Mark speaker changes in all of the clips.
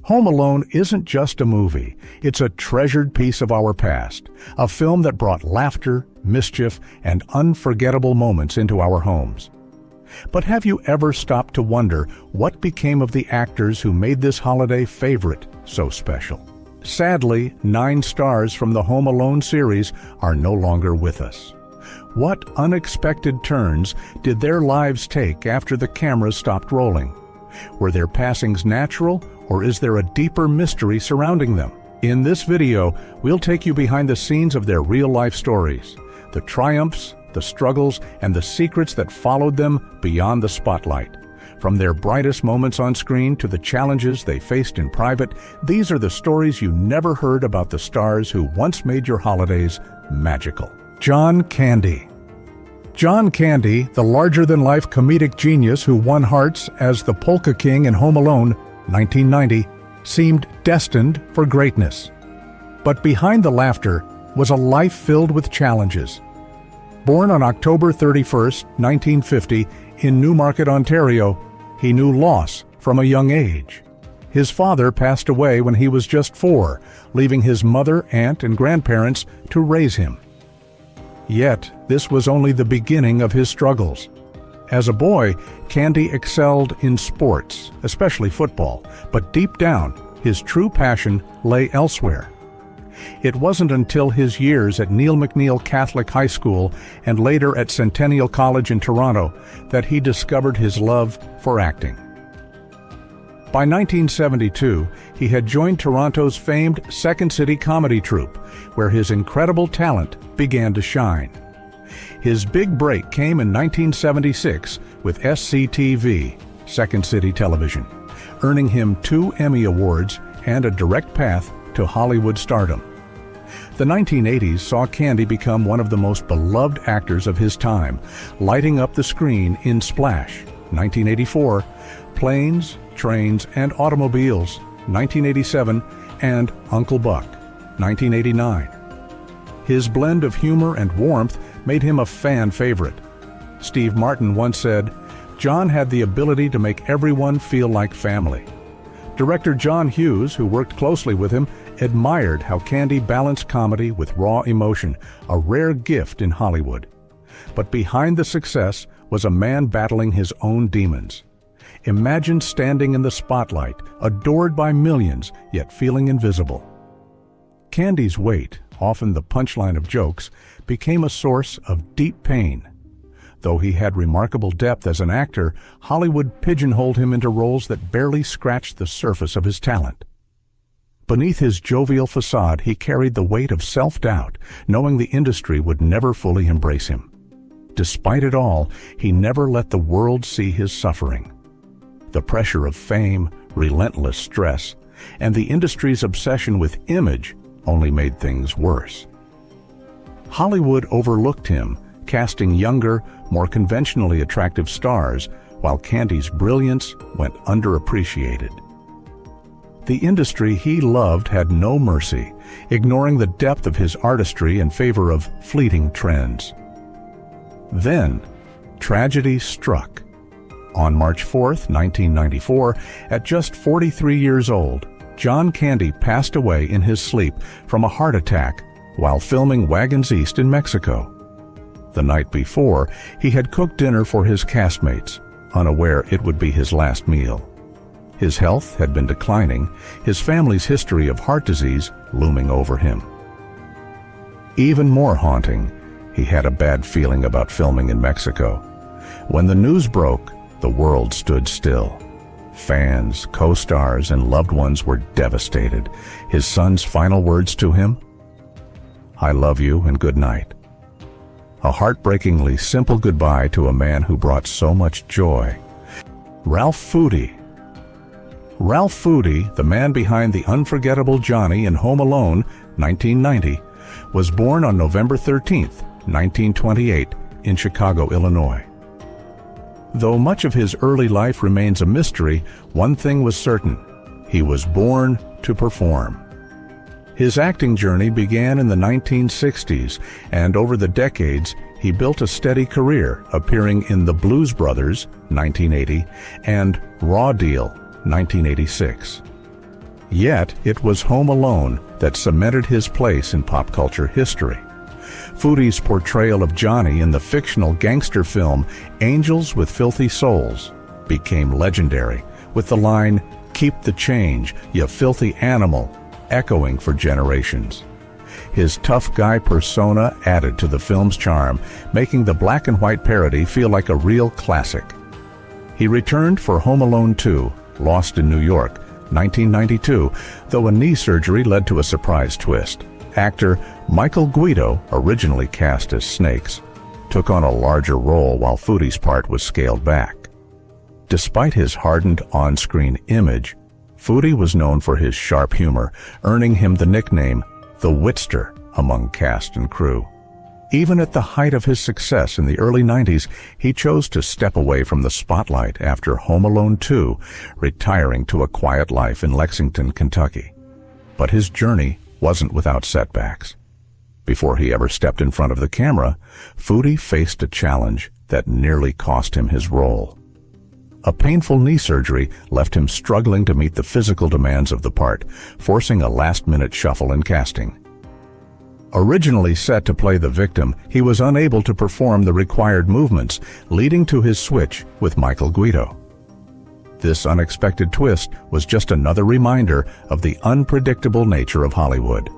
Speaker 1: Home Alone isn't just a movie, it's a treasured piece of our past, a film that brought laughter, mischief, and unforgettable moments into our homes. But have you ever stopped to wonder what became of the actors who made this holiday favorite so special? Sadly, 9 stars from the Home Alone series are no longer with us. What unexpected turns did their lives take after the cameras stopped rolling? Were their passings natural, or is there a deeper mystery surrounding them? In this video, we'll take you behind the scenes of their real-life stories, the triumphs, the struggles, and the secrets that followed them beyond the spotlight. From their brightest moments on screen to the challenges they faced in private, these are the stories you never heard about the stars who once made your holidays magical. John Candy. John Candy, the larger-than-life comedic genius who won hearts as the Polka King in Home Alone, 1990, seemed destined for greatness. But behind the laughter was a life filled with challenges. Born on October 31, 1950, in Newmarket, Ontario, he knew loss from a young age. His father passed away when he was just 4, leaving his mother, aunt, and grandparents to raise him. Yet, this was only the beginning of his struggles. As a boy, Candy excelled in sports, especially football, but deep down, his true passion lay elsewhere. It wasn't until his years at Neil McNeil Catholic High School and later at Centennial College in Toronto that he discovered his love for acting. By 1972, he had joined Toronto's famed Second City comedy troupe, where his incredible talent began to shine. His big break came in 1976 with SCTV, Second City Television, earning him 2 Emmy Awards and a direct path to Hollywood stardom. The 1980s saw Candy become one of the most beloved actors of his time, lighting up the screen in Splash, 1984, Planes, Trains, and Automobiles, 1987, and Uncle Buck, 1989. His blend of humor and warmth made him a fan favorite. Steve Martin once said, "John had the ability to make everyone feel like family." Director John Hughes, who worked closely with him, admired how Candy balanced comedy with raw emotion, a rare gift in Hollywood. But behind the success was a man battling his own demons. Imagine standing in the spotlight, adored by millions, yet feeling invisible. Candy's weight, often the punchline of jokes, became a source of deep pain. Though he had remarkable depth as an actor, Hollywood pigeonholed him into roles that barely scratched the surface of his talent. Beneath his jovial facade, he carried the weight of self-doubt, knowing the industry would never fully embrace him. Despite it all, he never let the world see his suffering. The pressure of fame, relentless stress, and the industry's obsession with image only made things worse. Hollywood overlooked him, casting younger, more conventionally attractive stars, while Candy's brilliance went underappreciated. The industry he loved had no mercy, ignoring the depth of his artistry in favor of fleeting trends. Then, tragedy struck. On March 4, 1994, at just 43 years old, John Candy passed away in his sleep from a heart attack while filming Wagons East in Mexico. The night before, he had cooked dinner for his castmates, unaware it would be his last meal. His health had been declining, his family's history of heart disease looming over him. Even more haunting, he had a bad feeling about filming in Mexico. When the news broke, the world stood still. Fans, co-stars, and loved ones were devastated. His son's final words to him? "I love you and good night." A heartbreakingly simple goodbye to a man who brought so much joy. Ralph Foodie. Ralph Foodie, the man behind the unforgettable Johnny in Home Alone, 1990, was born on November 13, 1928, in Chicago, Illinois. Though much of his early life remains a mystery, one thing was certain: he was born to perform. His acting journey began in the 1960s, and over the decades, he built a steady career, appearing in The Blues Brothers, 1980, and Raw Deal, 1986. Yet it was Home Alone that cemented his place in pop culture history. Foody's portrayal of Johnny in the fictional gangster film Angels with Filthy Souls became legendary, with the line, "Keep the change, you filthy animal," echoing for generations. His tough guy persona added to the film's charm, making the black and white parody feel like a real classic. He returned for Home Alone 2, Lost in New York, 1992, though a knee surgery led to a surprise twist. Actor Michael Guido, originally cast as Snakes, took on a larger role while Foody's part was scaled back. Despite his hardened on-screen image, Foody was known for his sharp humor, earning him the nickname the Witster among cast and crew. Even at the height of his success in the early 90s, he chose to step away from the spotlight after Home Alone 2, retiring to a quiet life in Lexington, Kentucky. But his journey wasn't without setbacks. Before he ever stepped in front of the camera, Foody faced a challenge that nearly cost him his role. A painful knee surgery left him struggling to meet the physical demands of the part, forcing a last-minute shuffle in casting. Originally set to play the victim, he was unable to perform the required movements, leading to his switch with Michael Guido. This unexpected twist was just another reminder of the unpredictable nature of Hollywood.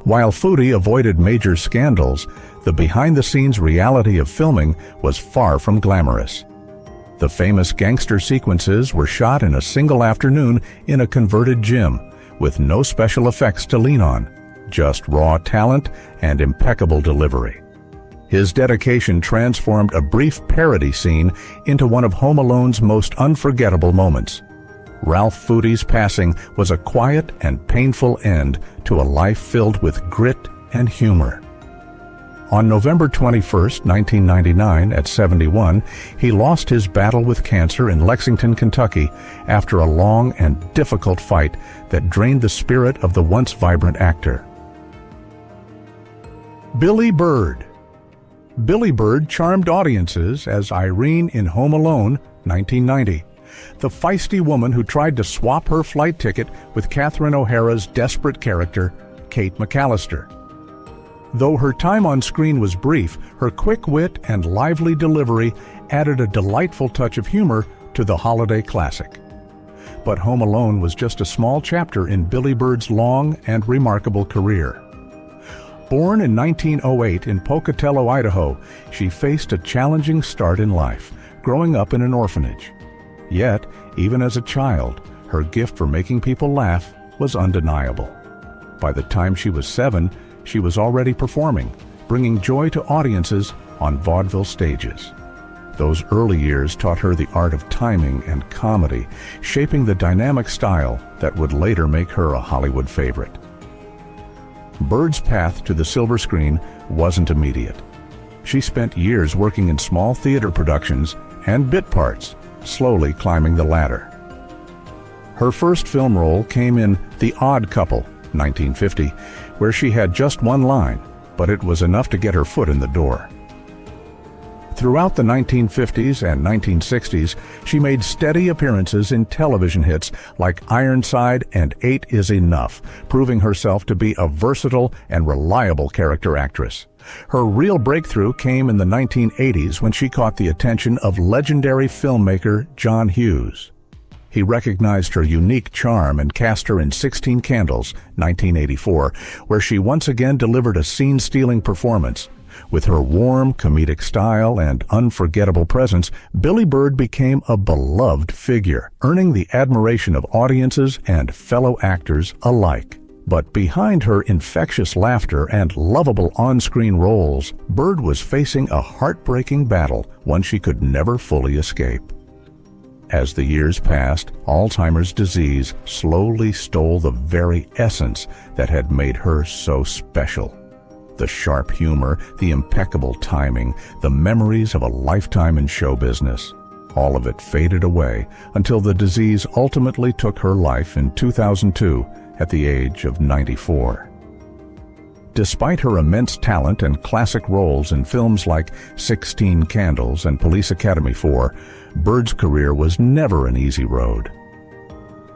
Speaker 1: While Foody avoided major scandals, the behind-the-scenes reality of filming was far from glamorous. The famous gangster sequences were shot in a single afternoon in a converted gym, with no special effects to lean on, just raw talent and impeccable delivery. His dedication transformed a brief parody scene into one of Home Alone's most unforgettable moments. Ralph Foody's passing was a quiet and painful end to a life filled with grit and humor. On November 21, 1999, at 71, he lost his battle with cancer in Lexington, Kentucky, after a long and difficult fight that drained the spirit of the once vibrant actor. Billy Bird. Billy Bird charmed audiences as Irene in Home Alone, 1990, the feisty woman who tried to swap her flight ticket with Catherine O'Hara's desperate character, Kate McAllister. Though her time on screen was brief, her quick wit and lively delivery added a delightful touch of humor to the holiday classic. But Home Alone was just a small chapter in Billy Bird's long and remarkable career. Born in 1908 in Pocatello, Idaho, she faced a challenging start in life, growing up in an orphanage. Yet, even as a child, her gift for making people laugh was undeniable. By the time she was 7, she was already performing, bringing joy to audiences on vaudeville stages. Those early years taught her the art of timing and comedy, shaping the dynamic style that would later make her a Hollywood favorite. Bird's path to the silver screen wasn't immediate. She spent years working in small theater productions and bit parts, slowly climbing the ladder. Her first film role came in The Odd Couple, 1950, where she had just one line, but it was enough to get her foot in the door. Throughout the 1950s and 1960s, she made steady appearances in television hits like Ironside and 8 is Enough, proving herself to be a versatile and reliable character actress. Her real breakthrough came in the 1980s when she caught the attention of legendary filmmaker John Hughes. He recognized her unique charm and cast her in 16 Candles, 1984, where she once again delivered a scene-stealing performance. With her warm, comedic style and unforgettable presence, Billy Bird became a beloved figure, earning the admiration of audiences and fellow actors alike. But behind her infectious laughter and lovable on-screen roles, Bird was facing a heartbreaking battle, one she could never fully escape. As the years passed, Alzheimer's disease slowly stole the very essence that had made her so special. The sharp humor, the impeccable timing, the memories of a lifetime in show business. All of it faded away until the disease ultimately took her life in 2002 at the age of 94. Despite her immense talent and classic roles in films like 16 Candles and Police Academy 4, Bird's career was never an easy road.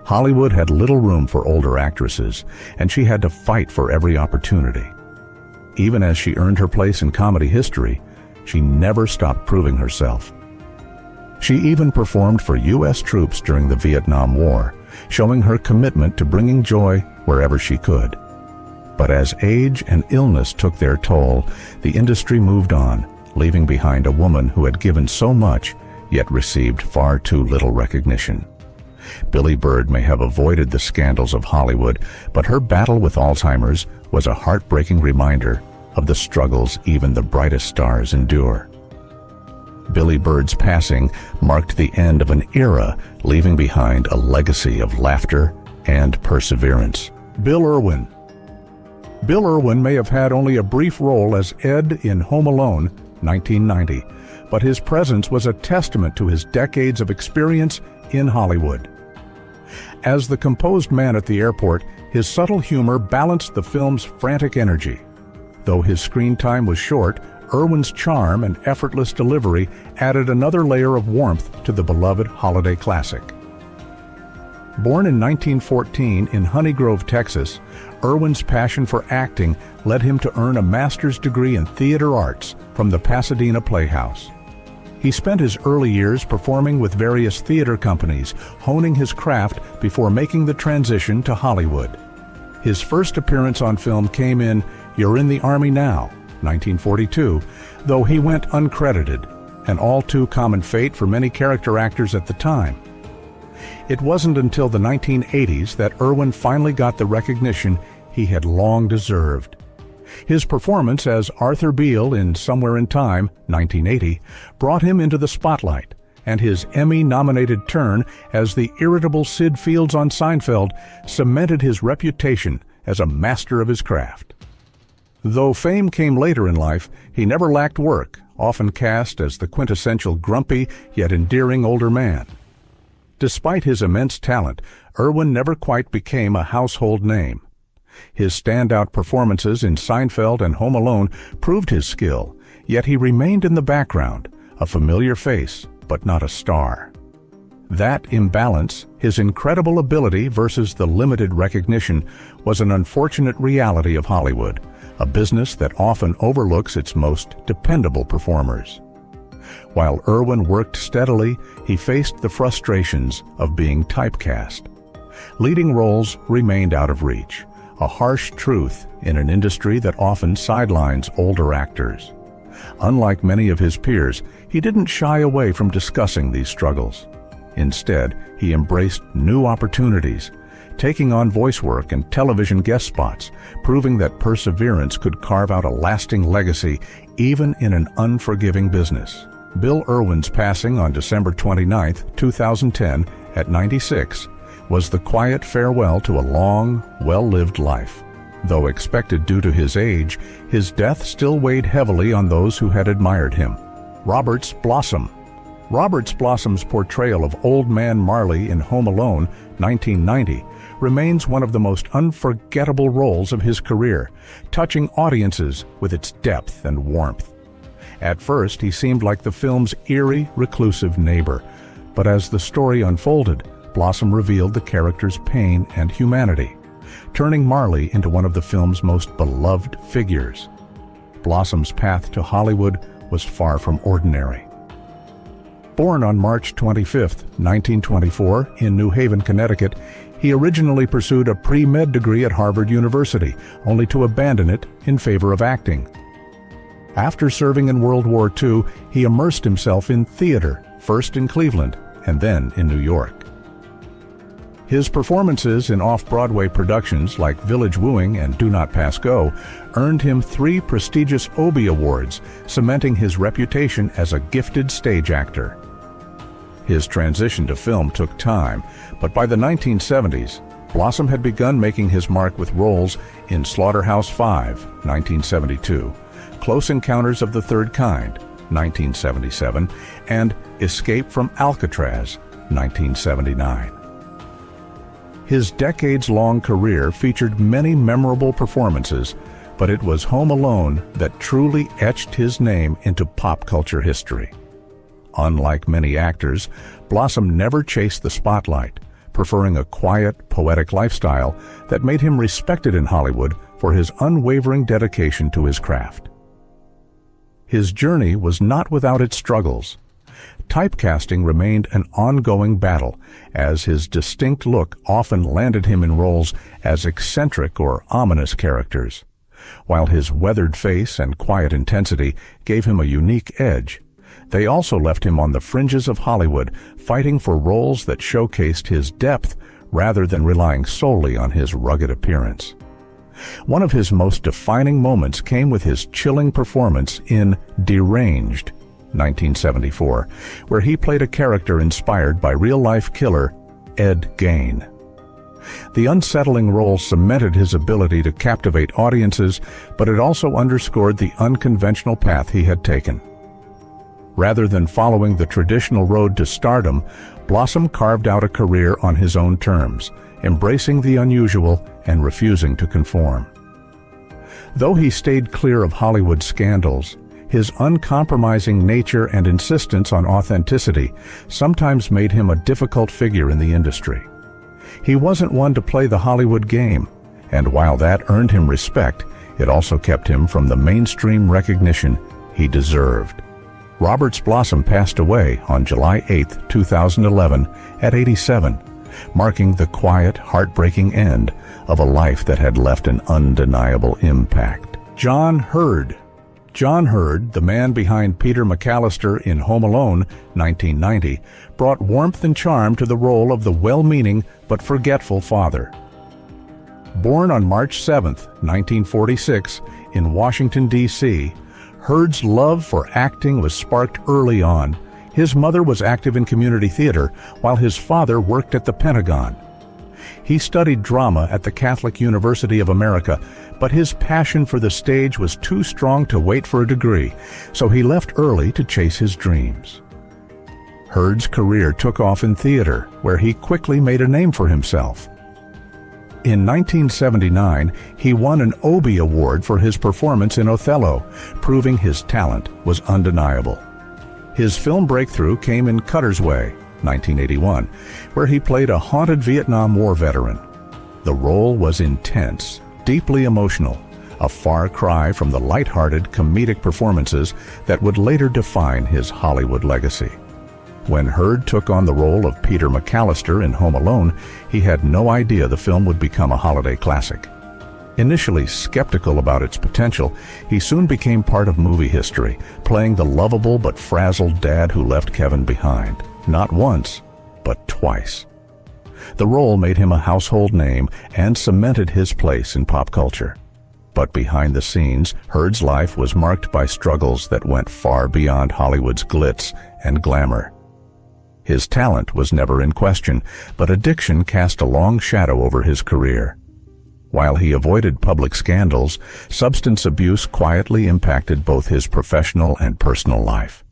Speaker 1: Hollywood had little room for older actresses, and she had to fight for every opportunity. Even as she earned her place in comedy history, she never stopped proving herself. She even performed for U.S. troops during the Vietnam War, showing her commitment to bringing joy wherever she could. But as age and illness took their toll, the industry moved on, leaving behind a woman who had given so much, yet received far too little recognition. Billie Bird may have avoided the scandals of Hollywood, but her battle with Alzheimer's was a heartbreaking reminder of the struggles even the brightest stars endure. Billie Bird's passing marked the end of an era, leaving behind a legacy of laughter and perseverance. Bill Irwin. Bill Irwin may have had only a brief role as Ed in Home Alone, 1990, but his presence was a testament to his decades of experience in Hollywood. As the composed man at the airport, his subtle humor balanced the film's frantic energy. Though his screen time was short, Irwin's charm and effortless delivery added another layer of warmth to the beloved holiday classic. Born in 1914 in Honey Grove, Texas, Irwin's passion for acting led him to earn a master's degree in theater arts from the Pasadena Playhouse. He spent his early years performing with various theater companies, honing his craft before making the transition to Hollywood. His first appearance on film came in You're in the Army Now, 1942, though he went uncredited, an all too common fate for many character actors at the time. It wasn't until the 1980s that Irwin finally got the recognition he had long deserved. His performance as Arthur Beale in Somewhere in Time, 1980, brought him into the spotlight, and his Emmy-nominated turn as the irritable Sid Fields on Seinfeld cemented his reputation as a master of his craft. Though fame came later in life, he never lacked work, often cast as the quintessential grumpy yet endearing older man. Despite his immense talent, Irwin never quite became a household name. His standout performances in Seinfeld and Home Alone proved his skill, yet he remained in the background, a familiar face, but not a star. That imbalance, his incredible ability versus the limited recognition, was an unfortunate reality of Hollywood, a business that often overlooks its most dependable performers. While Irwin worked steadily, he faced the frustrations of being typecast. Leading roles remained out of reach, a harsh truth in an industry that often sidelines older actors. Unlike many of his peers, he didn't shy away from discussing these struggles. Instead, he embraced new opportunities, taking on voice work and television guest spots, proving that perseverance could carve out a lasting legacy even in an unforgiving business. Bill Irwin's passing on December 29, 2010, at 96, was the quiet farewell to a long, well-lived life. Though expected due to his age, his death still weighed heavily on those who had admired him. Robert's Blossom. Robert's Blossom's portrayal of Old Man Marley in Home Alone, 1990, remains one of the most unforgettable roles of his career, touching audiences with its depth and warmth. At first, he seemed like the film's eerie, reclusive neighbor, but as the story unfolded, Blossom revealed the character's pain and humanity, turning Marley into one of the film's most beloved figures. Blossom's path to Hollywood was far from ordinary. Born on March 25, 1924, in New Haven, Connecticut, he originally pursued a pre-med degree at Harvard University, only to abandon it in favor of acting. After serving in World War II, he immersed himself in theater, first in Cleveland and then in New York. His performances in off-Broadway productions like Village Wooing and Do Not Pass Go earned him 3 prestigious Obie Awards, cementing his reputation as a gifted stage actor. His transition to film took time, but by the 1970s, Blossom had begun making his mark with roles in Slaughterhouse-Five, 1972, Close Encounters of the Third Kind, 1977, and Escape from Alcatraz, 1979. His decades-long career featured many memorable performances, but it was Home Alone that truly etched his name into pop culture history. Unlike many actors, Blossom never chased the spotlight, preferring a quiet, poetic lifestyle that made him respected in Hollywood for his unwavering dedication to his craft. His journey was not without its struggles. Typecasting remained an ongoing battle, as his distinct look often landed him in roles as eccentric or ominous characters, while his weathered face and quiet intensity gave him a unique edge. They also left him on the fringes of Hollywood, fighting for roles that showcased his depth rather than relying solely on his rugged appearance. One of his most defining moments came with his chilling performance in Deranged, 1974, where he played a character inspired by real-life killer Ed Gein. The unsettling role cemented his ability to captivate audiences, but it also underscored the unconventional path he had taken. Rather than following the traditional road to stardom, Blossom carved out a career on his own terms, embracing the unusual and refusing to conform. Though he stayed clear of Hollywood scandals, his uncompromising nature and insistence on authenticity sometimes made him a difficult figure in the industry. He wasn't one to play the Hollywood game, and while that earned him respect, it also kept him from the mainstream recognition he deserved. Roberts Blossom passed away on July 8, 2011, at 87, marking the quiet, heartbreaking end of a life that had left an undeniable impact. John Hurd. John Hurd, the man behind Peter McAllister in Home Alone, 1990, brought warmth and charm to the role of the well-meaning but forgetful father. Born on March 7, 1946, in Washington, D.C., Hurd's love for acting was sparked early on. His mother was active in community theater, while his father worked at the Pentagon. He studied drama at the Catholic University of America, but his passion for the stage was too strong to wait for a degree, so he left early to chase his dreams. Hurd's career took off in theater, where he quickly made a name for himself. In 1979, he won an Obie Award for his performance in Othello, proving his talent was undeniable. His film breakthrough came in Cutter's Way, 1981, where he played a haunted Vietnam War veteran. The role was intense, deeply emotional, a far cry from the lighthearted comedic performances that would later define his Hollywood legacy. When Hurd took on the role of Peter McAllister in Home Alone, he had no idea the film would become a holiday classic. Initially skeptical about its potential, he soon became part of movie history, playing the lovable but frazzled dad who left Kevin behind, not once, but twice. The role made him a household name and cemented his place in pop culture. But behind the scenes, Hurd's life was marked by struggles that went far beyond Hollywood's glitz and glamour. His talent was never in question, but addiction cast a long shadow over his career. While he avoided public scandals, substance abuse quietly impacted both his professional and personal life.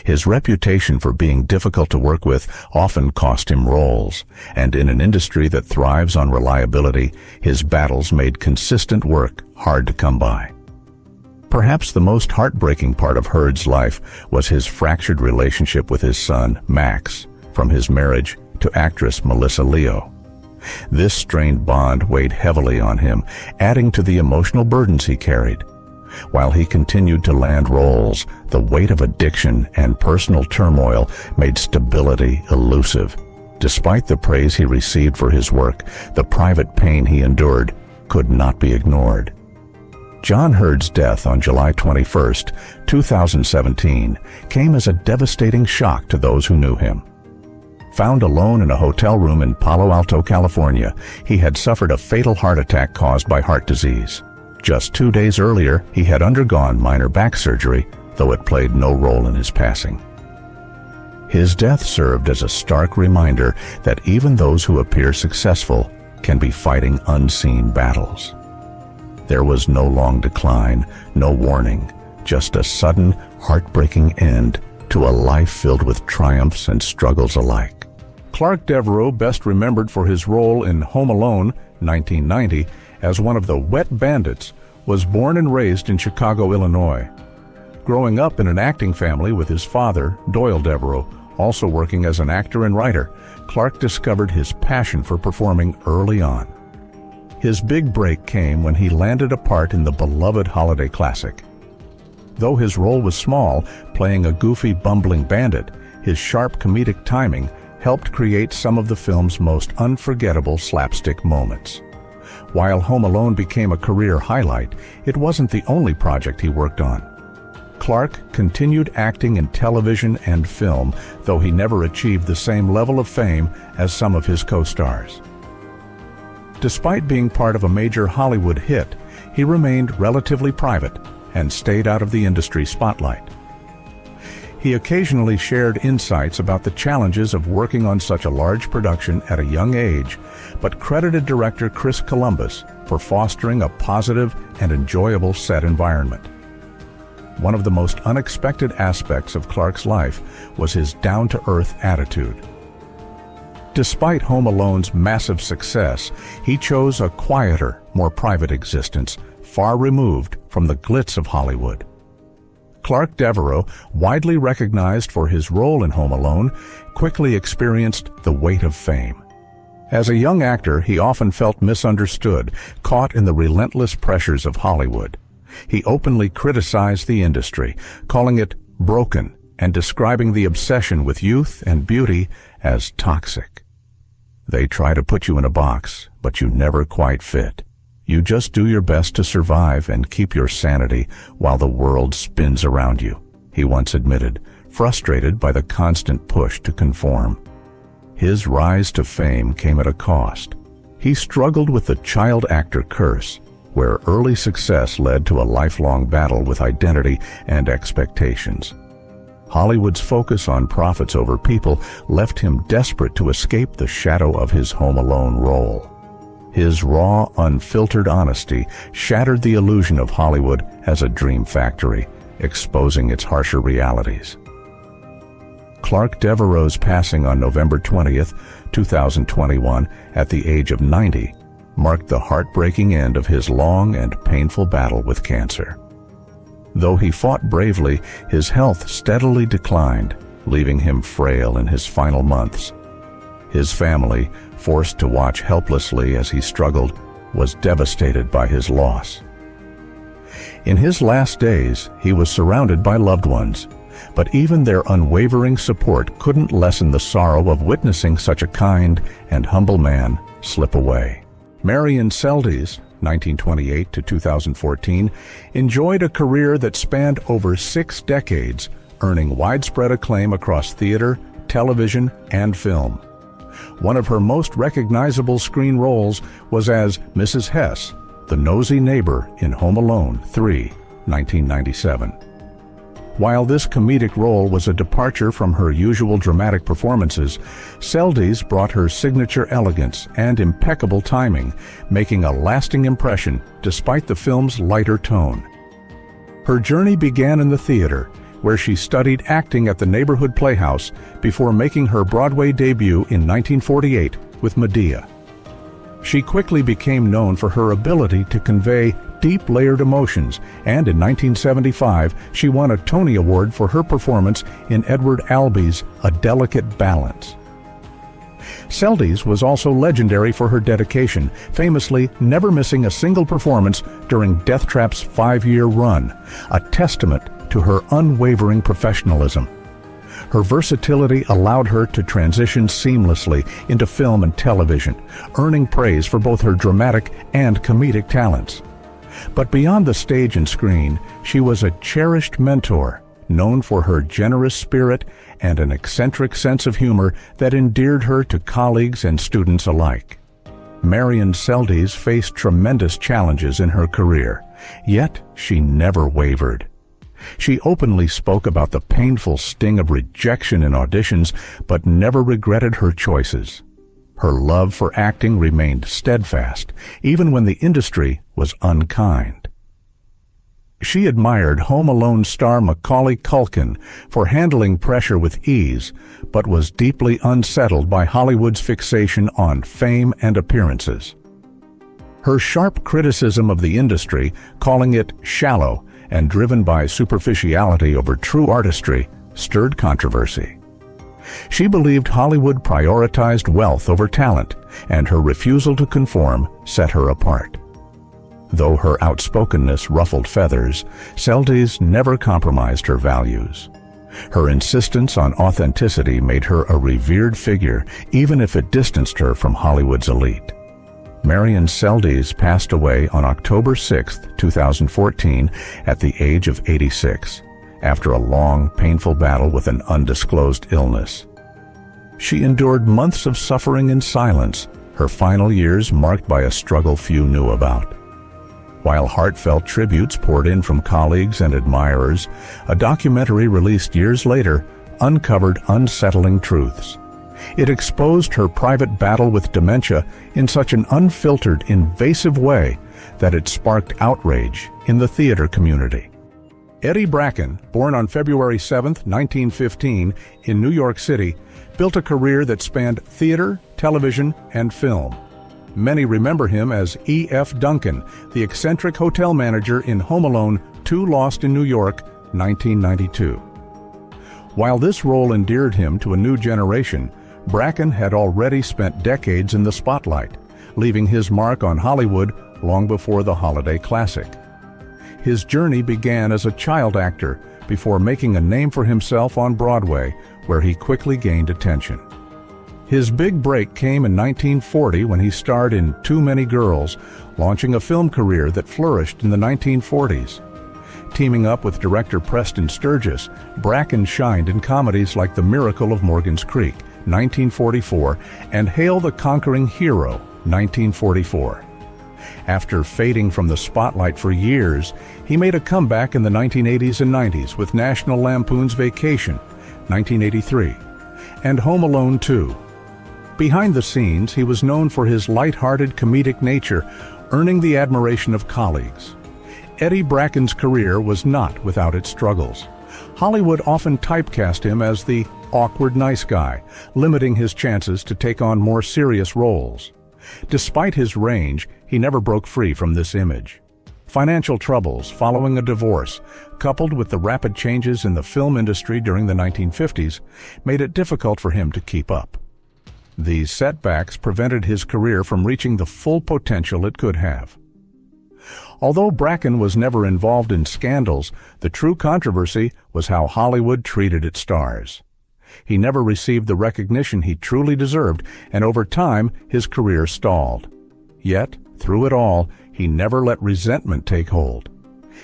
Speaker 1: His reputation for being difficult to work with often cost him roles, and in an industry that thrives on reliability, his battles made consistent work hard to come by. Perhaps the most heartbreaking part of Hurd's life was his fractured relationship with his son, Max, from his marriage to actress Melissa Leo. This strained bond weighed heavily on him, adding to the emotional burdens he carried. While he continued to land roles, the weight of addiction and personal turmoil made stability elusive. Despite the praise he received for his work, the private pain he endured could not be ignored. John Hurd's death on July 21, 2017, came as a devastating shock to those who knew him. Found alone in a hotel room in Palo Alto, California, he had suffered a fatal heart attack caused by heart disease. Just 2 days earlier, he had undergone minor back surgery, though it played no role in his passing. His death served as a stark reminder that even those who appear successful can be fighting unseen battles. There was no long decline, no warning, just a sudden, heartbreaking end to a life filled with triumphs and struggles alike. Clark Devereaux, best remembered for his role in Home Alone, 1990, as one of the Wet Bandits, was born and raised in Chicago, Illinois. Growing up in an acting family with his father, Doyle Devereaux, Also working as an actor and writer, Clark discovered his passion for performing early on. His big break came when he landed a part in the beloved holiday classic. Though his role was small, playing a goofy, bumbling bandit, his sharp comedic timing helped create some of the film's most unforgettable slapstick moments. While Home Alone became a career highlight, it wasn't the only project he worked on. Clark continued acting in television and film, though he never achieved the same level of fame as some of his co-stars. Despite being part of a major Hollywood hit, he remained relatively private and stayed out of the industry spotlight. He occasionally shared insights about the challenges of working on such a large production at a young age, but credited director Chris Columbus for fostering a positive and enjoyable set environment. One of the most unexpected aspects of Clark's life was his down-to-earth attitude. Despite Home Alone's massive success, he chose a quieter, more private existence, far removed from the glitz of Hollywood. Clark Devereaux, widely recognized for his role in Home Alone, quickly experienced the weight of fame. As a young actor, he often felt misunderstood, caught in the relentless pressures of Hollywood. He openly criticized the industry, calling it broken and describing the obsession with youth and beauty as toxic. They try to put you in a box, but you never quite fit. You just do your best to survive and keep your sanity while the world spins around you, he once admitted, frustrated by the constant push to conform. His rise to fame came at a cost. He struggled with the child actor curse, where early success led to a lifelong battle with identity and expectations. Hollywood's focus on profits over people left him desperate to escape the shadow of his Home Alone role. His raw, unfiltered honesty shattered the illusion of Hollywood as a dream factory, exposing its harsher realities. Clark Devereaux's passing on November 20th, 2021, at the age of 90, marked the heartbreaking end of his long and painful battle with cancer. Though he fought bravely, his health steadily declined, leaving him frail in his final months. His family, forced to watch helplessly as he struggled, was devastated by his loss. In his last days, he was surrounded by loved ones, but even their unwavering support couldn't lessen the sorrow of witnessing such a kind and humble man slip away. Marion Seldes, 1928 to 2014, enjoyed a career that spanned over 6 decades, earning widespread acclaim across theater, television, and film. One of her most recognizable screen roles was as Mrs. Hess, the nosy neighbor in Home Alone 3, 1997. While this comedic role was a departure from her usual dramatic performances, Seldes brought her signature elegance and impeccable timing, making a lasting impression despite the film's lighter tone. Her journey began in the theater, where she studied acting at the neighborhood playhouse before making her Broadway debut in 1948 with Medea. She quickly became known for her ability to convey deep layered emotions, and in 1975 she won a Tony Award for her performance in Edward Albee's A Delicate Balance. Seldes was also legendary for her dedication, famously never missing a single performance during Death Trap's 5-year run, a testament to her unwavering professionalism. Her versatility allowed her to transition seamlessly into film and television, earning praise for both her dramatic and comedic talents. But beyond the stage and screen, she was a cherished mentor, known for her generous spirit and an eccentric sense of humor that endeared her to colleagues and students alike. Marion Seldes faced tremendous challenges in her career, yet she never wavered. She openly spoke about the painful sting of rejection in auditions, but never regretted her choices. Her love for acting remained steadfast, even when the industry was unkind. She admired Home Alone star Macaulay Culkin for handling pressure with ease, but was deeply unsettled by Hollywood's fixation on fame and appearances. Her sharp criticism of the industry, calling it shallow and driven by superficiality over true artistry, stirred controversy. She believed Hollywood prioritized wealth over talent, and her refusal to conform set her apart. Though her outspokenness ruffled feathers, Seldes never compromised her values. Her insistence on authenticity made her a revered figure, even if it distanced her from Hollywood's elite. Marion Seldes passed away on October 6, 2014, at the age of 86, after a long, painful battle with an undisclosed illness. She endured months of suffering in silence, her final years marked by a struggle few knew about. While heartfelt tributes poured in from colleagues and admirers, a documentary released years later uncovered unsettling truths. It exposed her private battle with dementia in such an unfiltered, invasive way that it sparked outrage in the theater community. Eddie Bracken, born on February 7, 1915, in New York City, built a career that spanned theater, television, and film. Many remember him as E.F. Duncan, the eccentric hotel manager in Home Alone 2 Lost in New York, 1992. While this role endeared him to a new generation, Bracken had already spent decades in the spotlight, leaving his mark on Hollywood long before the holiday classic. His journey began as a child actor before making a name for himself on Broadway, where he quickly gained attention. His big break came in 1940 when he starred in Too Many Girls, launching a film career that flourished in the 1940s. Teaming up with director Preston Sturges, Bracken shined in comedies like The Miracle of Morgan's Creek, 1944, and Hail the Conquering Hero, 1944. After fading from the spotlight for years, he made a comeback in the 1980s and 90s with National Lampoon's Vacation, 1983, and Home Alone 2. Behind the scenes, he was known for his light-hearted comedic nature, earning the admiration of colleagues. Eddie Bracken's career was not without its struggles. Hollywood often typecast him as the awkward nice guy, limiting his chances to take on more serious roles. Despite his range, he never broke free from this image. Financial troubles following a divorce, coupled with the rapid changes in the film industry during the 1950s, made it difficult for him to keep up. These setbacks prevented his career from reaching the full potential it could have. Although Bracken was never involved in scandals, the true controversy was how Hollywood treated its stars. He never received the recognition he truly deserved, and over time, his career stalled. Yet, through it all, he never let resentment take hold.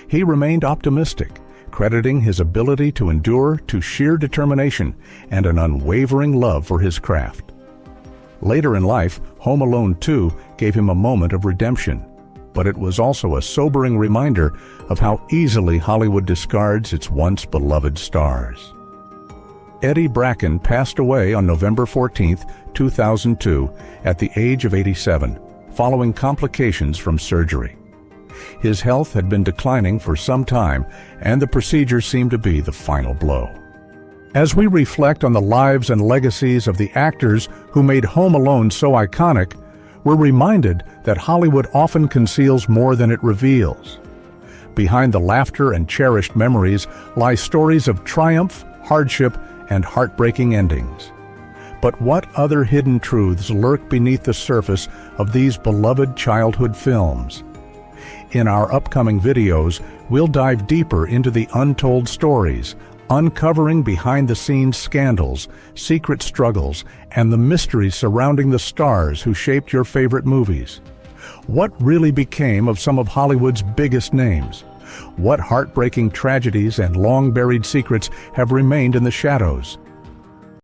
Speaker 1: He remained optimistic, crediting his ability to endure to sheer determination and an unwavering love for his craft. Later in life, Home Alone 2 gave him a moment of redemption, but it was also a sobering reminder of how easily Hollywood discards its once beloved stars. Eddie Bracken passed away on November 14, 2002, at the age of 87, following complications from surgery. His health had been declining for some time, and the procedure seemed to be the final blow. As we reflect on the lives and legacies of the actors who made Home Alone so iconic, we're reminded that Hollywood often conceals more than it reveals. Behind the laughter and cherished memories lie stories of triumph, hardship, and heartbreaking endings. But what other hidden truths lurk beneath the surface of these beloved childhood films? In our upcoming videos, we'll dive deeper into the untold stories, uncovering behind-the-scenes scandals, secret struggles, and the mysteries surrounding the stars who shaped your favorite movies. What really became of some of Hollywood's biggest names? What heartbreaking tragedies and long-buried secrets have remained in the shadows?